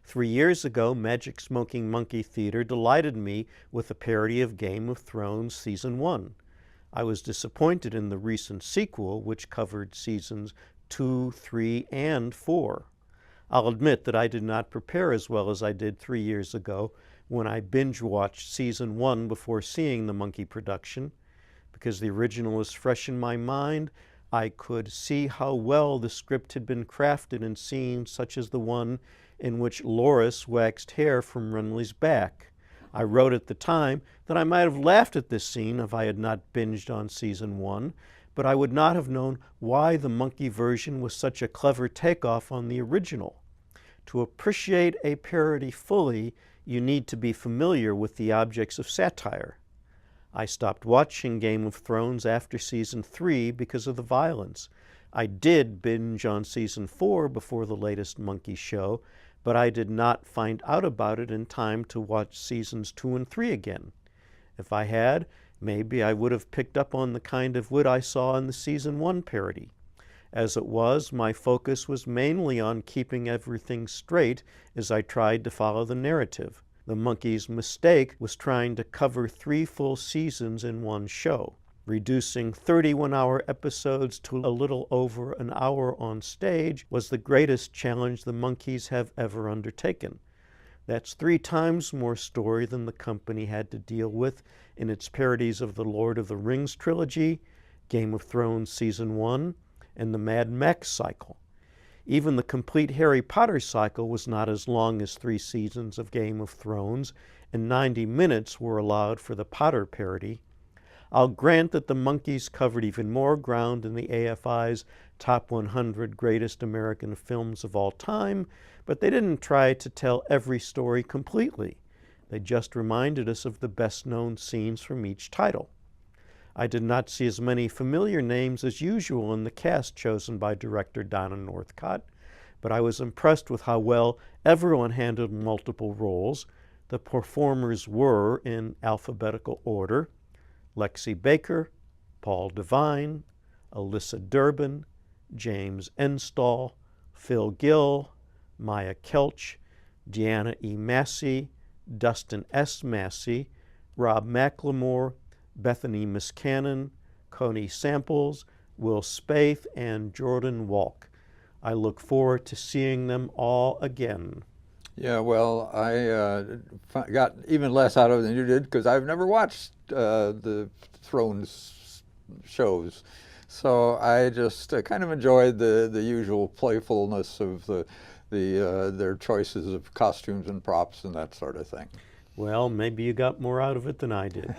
3 years ago, Magic Smoking Monkey Theater delighted me with a parody of Game of Thrones Season 1. I was disappointed in the recent sequel, which covered Seasons 2, 3, and 4. I'll admit that I did not prepare as well as I did 3 years ago when I binge-watched Season 1 before seeing the Monkey production. Because the original is fresh in my mind, I could see how well the script had been crafted in scenes such as the one in which Loras waxed hair from Renly's back. I wrote at the time that I might have laughed at this scene if I had not binged on Season 1, but I would not have known why the monkey version was such a clever takeoff on the original. To appreciate a parody fully, you need to be familiar with the objects of satire. I stopped watching Game of Thrones after Season 3 because of the violence. I did binge on Season 4 before the latest Monkey show, but I did not find out about it in time to watch Seasons 2 and 3 again. If I had, maybe I would have picked up on the kind of wit I saw in the Season 1 parody. As it was, my focus was mainly on keeping everything straight as I tried to follow the narrative. The Monkey's mistake was trying to cover 3 full seasons in one show. Reducing 31-hour episodes to a little over an hour on stage was the greatest challenge the Monkeys have ever undertaken. That's 3 times more story than the company had to deal with in its parodies of the Lord of the Rings trilogy, Game of Thrones Season 1, and the Mad Max cycle. Even the complete Harry Potter cycle was not as long as 3 seasons of Game of Thrones, and 90 minutes were allowed for the Potter parody. I'll grant that the Monkeys covered even more ground in the AFI's Top 100 Greatest American Films of All Time, but they didn't try to tell every story completely. They just reminded us of the best-known scenes from each title. I did not see as many familiar names as usual in the cast chosen by director Donna Northcott, but I was impressed with how well everyone handled multiple roles. The performers were, in alphabetical order, Lexi Baker, Paul Devine, Alyssa Durbin, James Enstall, Phil Gill, Maya Kelch, Deanna E. Massey, Dustin S. Massey, Rob McLemore, Bethany Miscannon, Coney Samples, Will Spaeth, and Jordan Walk. I look forward to seeing them all again. Yeah, well, I got even less out of it than you did because I've never watched the Thrones shows. So I just kind of enjoyed the usual playfulness of their choices of costumes and props and that sort of thing. Well, maybe you got more out of it than I did.